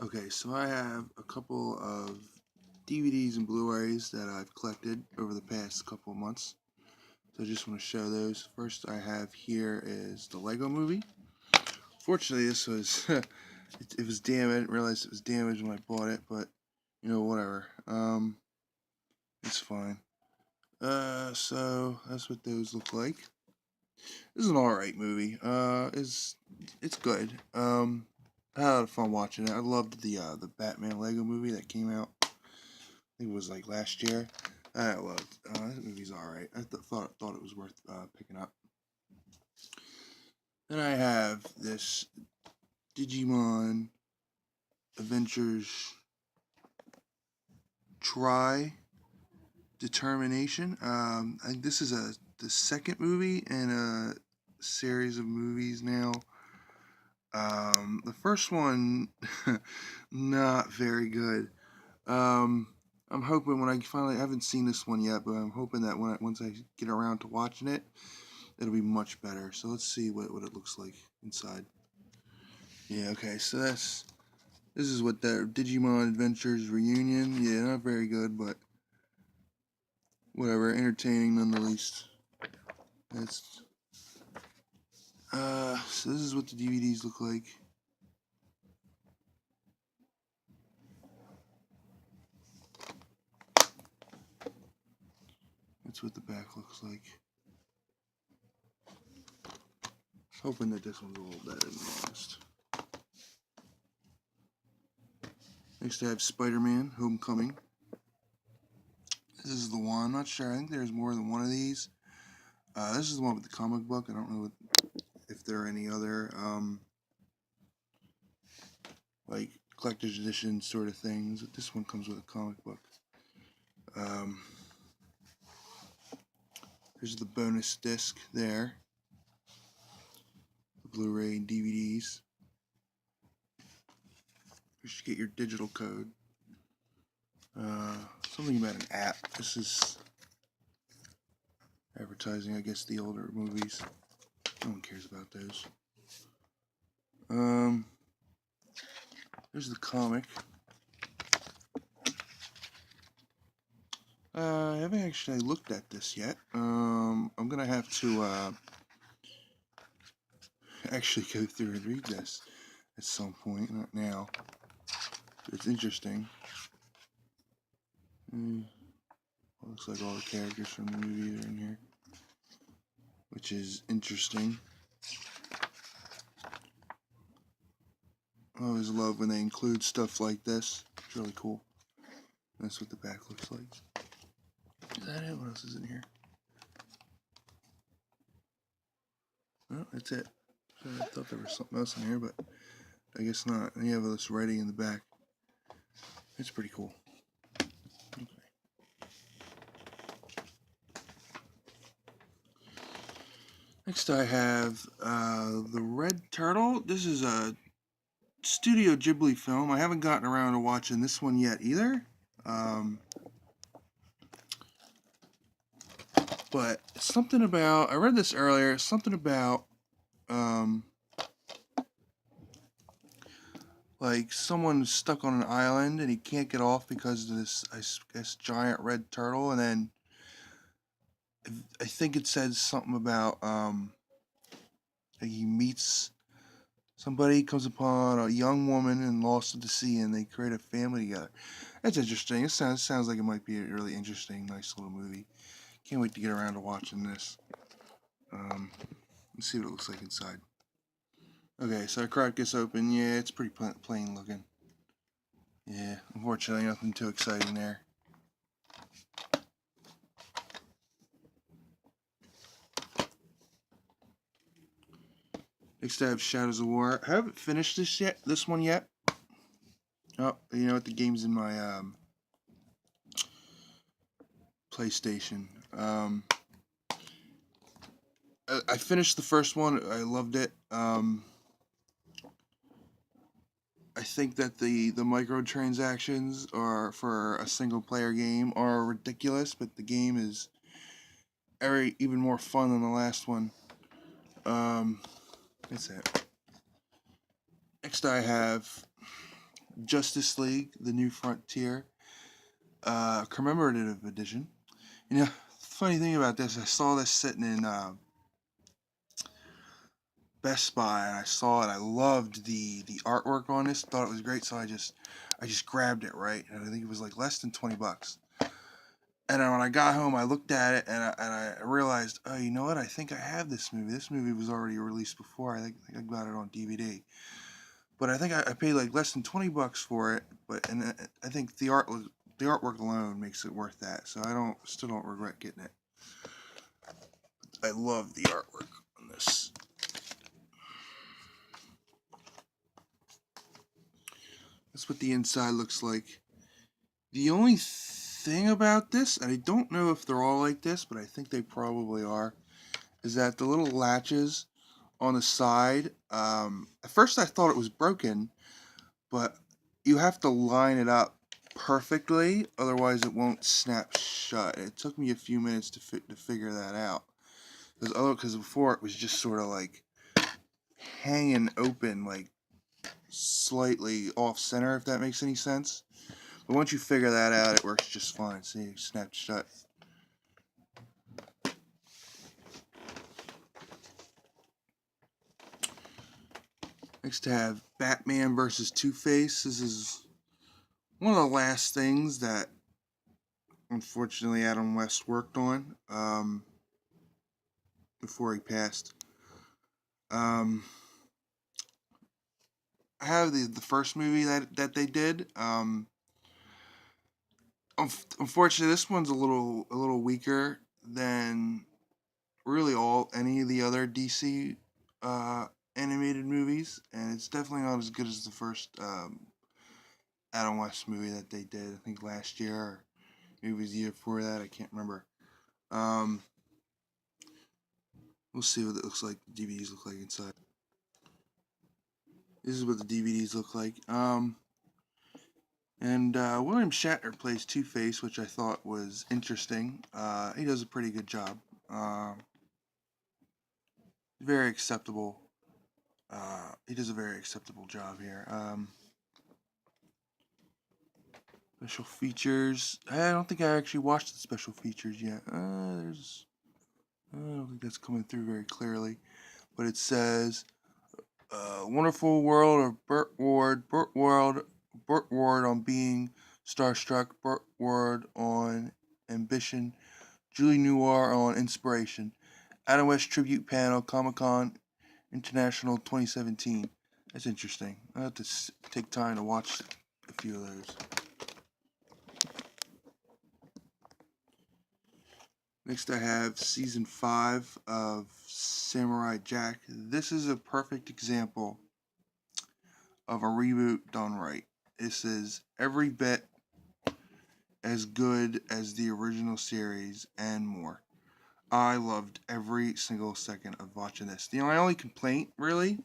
Okay, so I have a couple of DVDs and Blu-rays that I've collected over the past couple of months. So I just want to show those. First I have here is the Lego Movie. Fortunately, this was it was damaged. I didn't realize it was damaged when I bought it, but whatever. It's fine. So that's what those look like. This is an alright movie. It's good. I had a lot of fun watching it. I loved the Batman Lego movie that came out. I think it was like last year. I loved. That movie's alright. I thought it was worth picking up. Then I have this Digimon Adventures Try Determination. I think this is the second movie in a series of movies now. The first one, not very good. I'm hoping when I haven't seen this one yet, but I'm hoping that once I get around to watching it, it'll be much better. So let's see what it looks like inside. Yeah, okay, so this is what the Digimon Adventures Reunion. Yeah, not very good, but whatever, entertaining nonetheless. That's so this is what the DVDs look like. That's what the back looks like. Hoping that this one's a little better than the last. Next I have Spider-Man Homecoming. This is the one. I'm not sure. I think there's more than one of these. This is the one with the comic book. I don't know if there are any other like collector's edition sort of things. This one comes with a comic book. Here's the bonus disc there. The Blu-ray and DVDs. You should get your digital code. Something about an app. This is advertising, I guess, the older movies. No one cares about those. There's the comic. I haven't actually looked at this yet. I'm gonna have to actually go through and read this at some point, not now. But it's interesting. Looks like all the characters from the movie are in here, which is interesting. I always love when they include stuff like this. It's really cool. That's what the back looks like. Is that it? What else is in here? Well, that's it. I thought there was something else in here, but I guess not. And you have this writing in the back. It's pretty cool. Okay. Next I have The Red Turtle. This is a Studio Ghibli film. I haven't gotten around to watching this one yet either. But something about, I read this earlier, something about like someone stuck on an island and he can't get off because of this, I guess, giant red turtle. And then I think it says something about he meets somebody, comes upon a young woman and lost at the sea, and they create a family together. That's interesting. It sounds like it might be a really interesting, nice little movie. Can't wait to get around to watching this. Let's see what it looks like inside. Okay, so I cracked this open. Yeah, it's pretty plain looking. Yeah, unfortunately, nothing too exciting there. Next, I have Shadows of War. I haven't finished this one yet. Oh, you know what? The game's in my PlayStation. I finished the first one. I loved it. I think that the microtransactions are for a single player game are ridiculous, but the game is even more fun than the last one. That's it. Next, I have Justice League: The New Frontier, commemorative edition. You know, funny thing about this, I saw this sitting in Best Buy, and I saw it. I loved the artwork on this. Thought it was great, so I just grabbed it, right. And I think it was like less than $20. And then when I got home, I looked at it and I realized, oh, you know what? I think I have this movie. This movie was already released before. I think I got it on DVD. But I think I paid like less than $20 for it. And I think the artwork alone makes it worth that. So I still don't regret getting it. I love the artwork on this. That's what the inside looks like. The only thing about this, and I don't know if they're all like this, but I think they probably are, is that the little latches on the side, at first I thought it was broken, but you have to line it up perfectly, otherwise it won't snap shut. It took me a few minutes to figure that out, because before it was just sort of like hanging open, like slightly off center, if that makes any sense. But once you figure that out, it works just fine. See, it snapped shut. Next, I have Batman versus Two-Face. This is one of the last things that, unfortunately, Adam West worked on before he passed. I have the first movie that they did. Unfortunately, this one's a little weaker than really any of the other DC animated movies, and it's definitely not as good as the first Adam West movie that they did. I think last year, or maybe it was the year before that. I can't remember. We'll see what it looks like. The DVDs look like inside. This is what the DVDs look like. And William Shatner plays Two-Face, which I thought was interesting. He does a pretty good job. Very acceptable. He does a very acceptable job here. Special features. I don't think I actually watched the special features yet. I don't think that's coming through very clearly. But it says, Wonderful World of Burt Ward. Burt Ward on Being Starstruck. Burt Ward on Ambition. Julie Noir on Inspiration. Adam West Tribute Panel, Comic-Con International 2017. That's interesting. I'll have to take time to watch a few of those. Next I have Season 5 of Samurai Jack. This is a perfect example of a reboot done right. This is every bit as good as the original series and more. I loved every single second of watching this. My only complaint, really,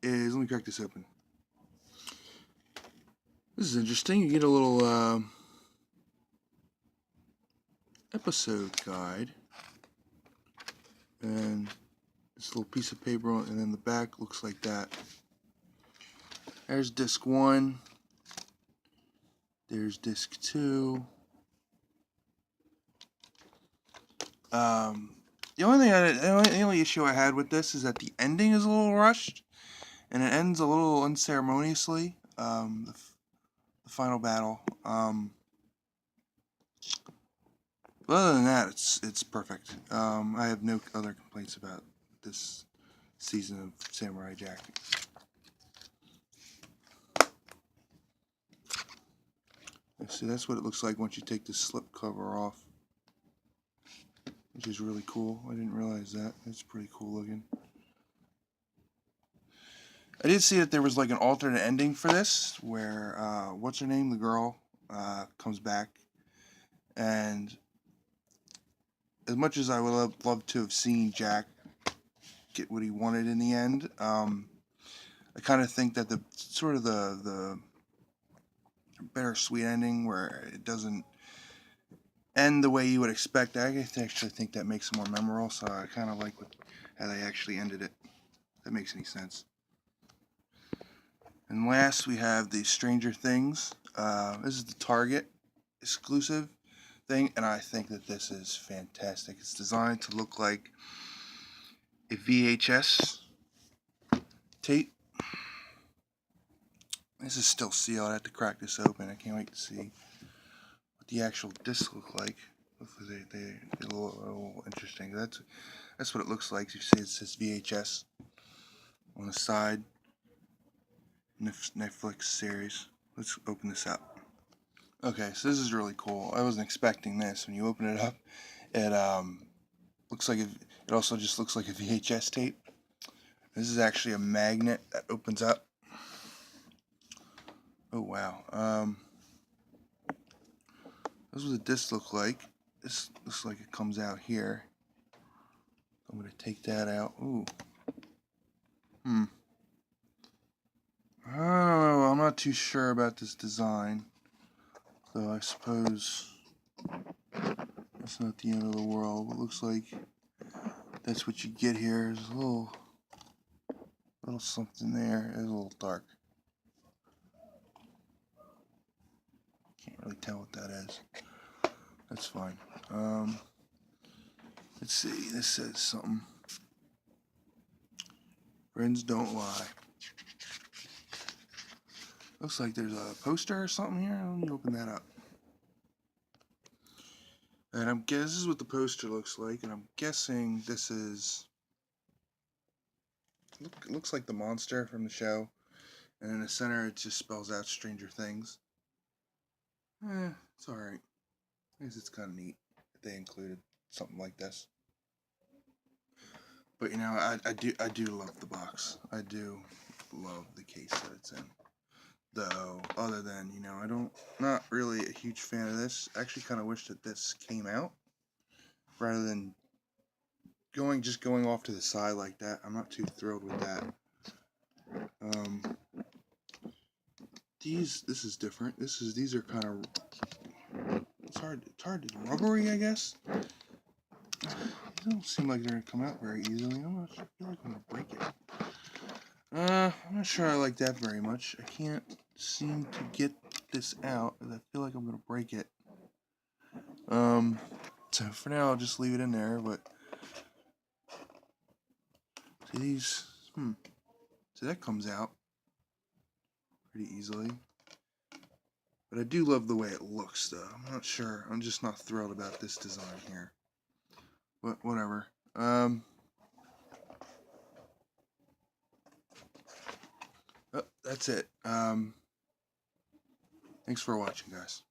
is, let me crack this open. This is interesting. You get a little episode guide, and this little piece of paper, and then the back looks like that. There's disc 1. There's disc 2. The only issue I had with this is that the ending is a little rushed, and it ends a little unceremoniously. The final battle. But other than that, it's perfect. I have no other complaints about this season of Samurai Jack. See, that's what it looks like once you take the slip cover off, which is really cool. I didn't realize that. It's pretty cool looking. I did see that there was like an alternate ending for this, where what's her name, the girl, comes back, and as much as I would love to have seen Jack get what he wanted in the end, I kind of think that the bittersweet ending, where it doesn't end the way you would expect, I actually think that makes it more memorable. So I kind of like how they actually ended it. If that makes any sense. And last we have the Stranger Things. This is the Target exclusive thing, and I think that this is fantastic. It's designed to look like a VHS tape. This is still sealed. I have to crack this open. I can't wait to see what the actual discs look like. Hopefully they're a little interesting. That's what it looks like. You see it says VHS on the side. Netflix series. Let's open this up. Okay, so this is really cool. I wasn't expecting this. When you open it up, it looks like it also just looks like a VHS tape. This is actually a magnet that opens up. Oh wow. This is what the disc look like. This looks like it comes out here. I'm gonna take that out. Ooh. Oh, I'm not too sure about this design. So I suppose that's not the end of the world. It looks like that's what you get here. There's a little something there. It's a little dark. Can't really tell what that is. That's fine. Let's see. This says something. Friends don't lie. Looks like there's a poster or something here. Let me open that up. And this is what the poster looks like, and I'm guessing this is. It looks like the monster from the show, and in the center it just spells out Stranger Things. It's alright. I guess it's kind of neat that they included something like this. But you know, I do love the box. I do love the case that it's in. Though, other than, you know, not really a huge fan of this. I actually kind of wish that this came out rather than just going off to the side like that. I'm not too thrilled with that. This is different. These are kind of, it's hard rubbery, I guess. They don't seem like they're gonna come out very easily. I feel like I'm gonna break it. I'm not sure I like that very much. I can't seem to get this out, and I feel like I'm gonna break it. So for now I'll just leave it in there, but see these, so that comes out pretty easily. But I do love the way it looks, though. I'm not sure. I'm just not thrilled about this design here. But whatever. Oh, that's it. Thanks for watching, guys.